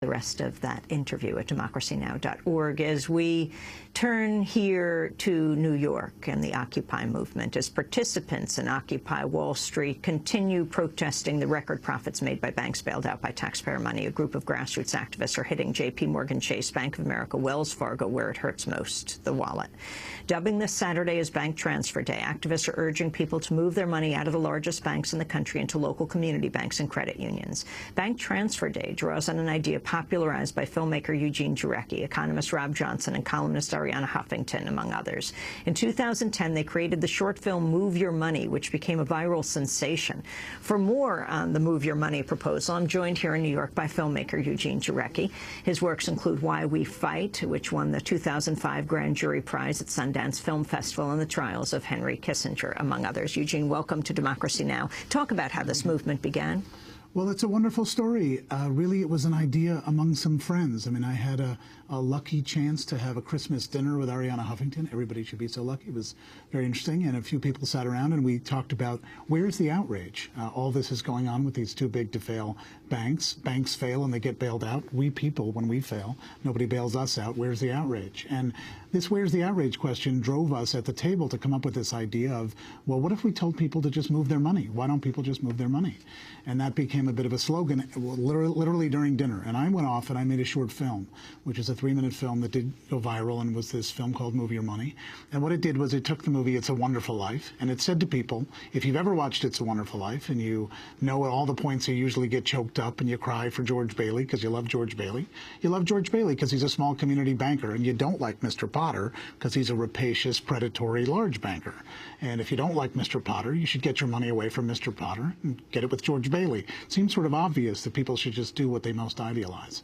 The rest of that interview at democracynow.org as we turn here to New York and the Occupy movement as participants in Occupy Wall Street continue protesting the record profits made by banks bailed out by taxpayer money. A group of grassroots activists are hitting J.P. Morgan Chase, Bank of America, Wells Fargo, where it hurts most, the wallet. Dubbing this Saturday as Bank Transfer Day, activists are urging people to move their money out of the largest banks in the country into local community banks and credit unions. Bank Transfer Day draws on an idea popularized by filmmaker Eugene Jarecki, economist Rob Johnson, and columnist Arianna Huffington, among others. In 2010, they created the short film Move Your Money, which became a viral sensation. For more on the Move Your Money proposal, I'm joined here in New York by filmmaker Eugene Jarecki. His works include Why We Fight, which won the 2005 Grand Jury Prize at Sundance Film Festival, and The Trials of Henry Kissinger, among others. Eugene, welcome to Democracy Now! Talk about how this movement began. Well, it's a wonderful story. Really, it was an idea among some friends. I mean, I had a lucky chance to have a Christmas dinner with Arianna Huffington. Everybody should be so lucky. It was very interesting. And a few people sat around and we talked about where's the outrage? All this is going on with these too big to fail banks. Banks fail and they get bailed out. We people, when we fail, nobody bails us out. Where's the outrage? And this where's the outrage question drove us at the table to come up with this idea of, well, what if we told people to just move their money? Why don't people just move their money? And that became a bit of a slogan literally during dinner. And I went off and I made a short film, which is a 3-minute film that did go viral and was this film called Move Your Money. And what it did was it took the movie It's a Wonderful Life and it said to people, if you've ever watched It's a Wonderful Life and you know at all the points you usually get choked up and you cry for George Bailey because you love George Bailey, you love George Bailey because he's a small community banker, and you don't like Mr. Potter because he's a rapacious, predatory, large banker. And if you don't like Mr. Potter, you should get your money away from Mr. Potter and get it with George Bailey. It seems sort of obvious that people should just do what they most idealize.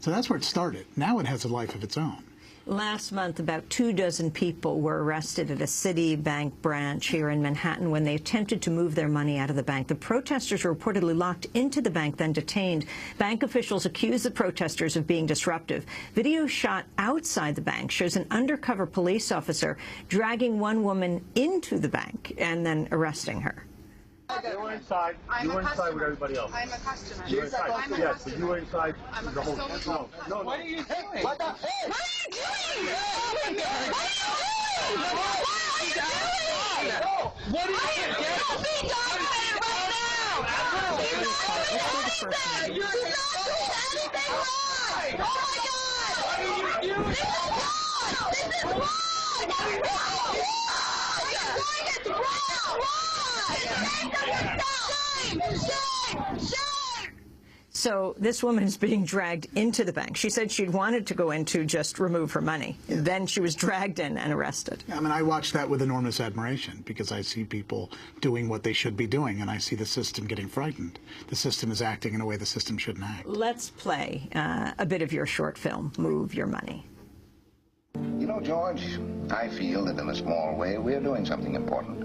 So that's where it started. Now it has a life of its own. Last month, about 24 people were arrested at a Citibank branch here in Manhattan when they attempted to move their money out of the bank. The protesters were reportedly locked into the bank, then detained. Bank officials accused the protesters of being disruptive. Video shot outside the bank shows an undercover police officer dragging one woman into the bank and then arresting her. You were inside. You were inside with everybody else. I'm a customer. You were inside. Yes, but you were inside. I'm a the whole customer. No. What are you doing? What the heck? What are you doing? What are you doing? What are you doing? Don't be dominated right now! You're not doing anything wrong! Oh my God! What are you doing? This is wrong! This is wrong! It's wrong! It's wrong! So this woman is being dragged into the bank. She said she'd wanted to go in to just remove her money. Yeah. Then she was dragged in and arrested. Yeah, I mean, I watch that with enormous admiration because I see people doing what they should be doing, and I see the system getting frightened. The system is acting in a way the system shouldn't act. Let's play a bit of your short film, Move Your Money. You know, George, I feel that in a small way we're doing something important.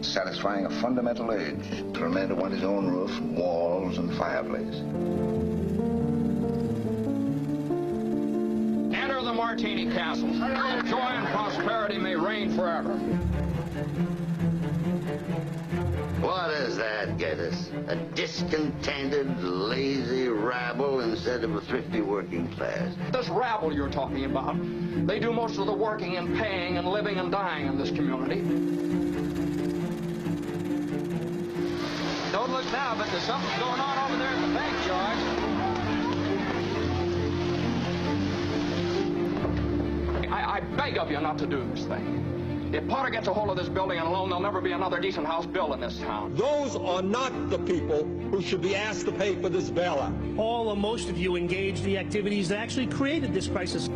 Satisfying a fundamental urge for a man to want his own roof, walls, and fireplace. Enter the Martini Castle. Joy and prosperity may reign forever. What does that get us? A discontented, lazy rabble instead of a thrifty working class. This rabble you're talking about, they do most of the working and paying and living and dying in this community. Don't look now, but there's something going on over there at the bank, George. I beg of you not to do this thing. If Potter gets a hold of this building and alone, there'll never be another decent house built in this town. Those are not the people who should be asked to pay for this bailout. All or most of you engaged in the activities that actually created this crisis.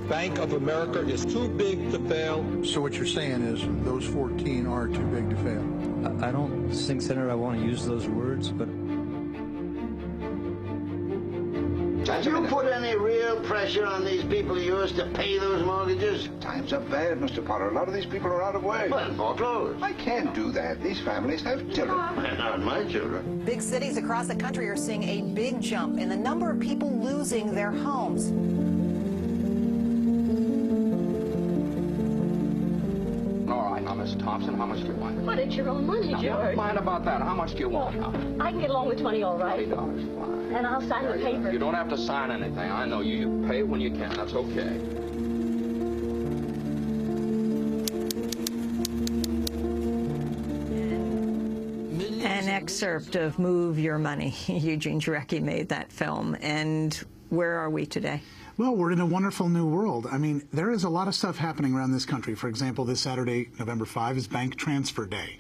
Bank of America is too big to fail. So what you're saying is those 14 are too big to fail? I don't think, Senator, I want to use those words, but... Have you put any real pressure on these people of yours to pay those mortgages? Times are bad, Mr. Potter. A lot of these people are out of work. Well, foreclosed. I can't do that. These families have children. Well, not my children. Big cities across the country are seeing a big jump in the number of people losing their homes. All right. Now, Miss Thompson, how much do you want? But it's your own money, Now, George. never mind about that. How much do you want now? I can get along with 20, all right. $20, fine. And I'll sign the paper. You don't have to sign anything. I know you. You pay when you can. That's okay. An excerpt of Move Your Money. Eugene Jarecki made that film. And where are we today? Well, we're in a wonderful new world. I mean, there is a lot of stuff happening around this country. For example, this Saturday, November 5, is Bank Transfer Day.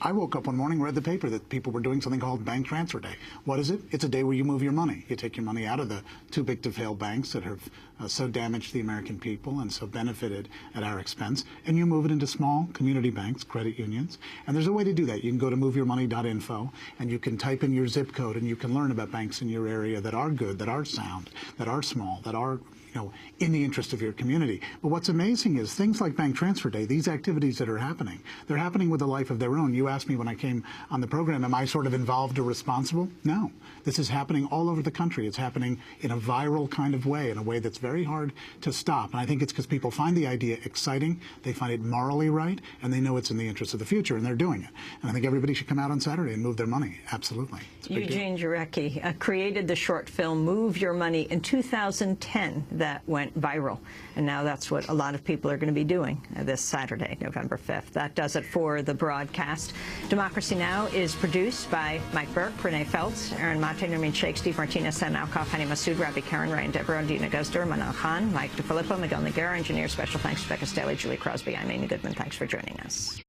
I woke up one morning, read the paper that people were doing something called Bank Transfer Day. What is it? It's a day where you move your money. You take your money out of the too-big-to-fail banks that have so damaged the American people and so benefited at our expense, and you move it into small community banks, credit unions. And there's a way to do that. You can go to moveyourmoney.info, and you can type in your zip code, and you can learn about banks in your area that are good, that are sound, that are small, that are in the interest of your community. But what's amazing is things like Bank Transfer Day, these activities that are happening, they're happening with a life of their own. You asked me when I came on the program, am I sort of involved or responsible? No. This is happening all over the country. It's happening in a viral kind of way, in a way that's very hard to stop. And I think it's because people find the idea exciting, they find it morally right, and they know it's in the interest of the future, and they're doing it. And I think everybody should come out on Saturday and move their money. Absolutely. Eugene Jarecki created the short film Move Your Money in 2010 that went viral. And now that's what a lot of people are going to be doing this Saturday, November 5th. That does it for the broadcast. Democracy Now! Is produced by Mike Burke, Renee Feltz, Aaron Mate, Nermeen Sheikh, Steve Martinez, Sam Alcoff, Hani Massoud, Rabbi Karen, Ryan Deborah, Dina Guzder, Manal Khan, Mike DeFilippo, Miguel Noguera, engineer. Special thanks to Becca Staley, Julie Crosby. I'm Amy Goodman. Thanks for joining us.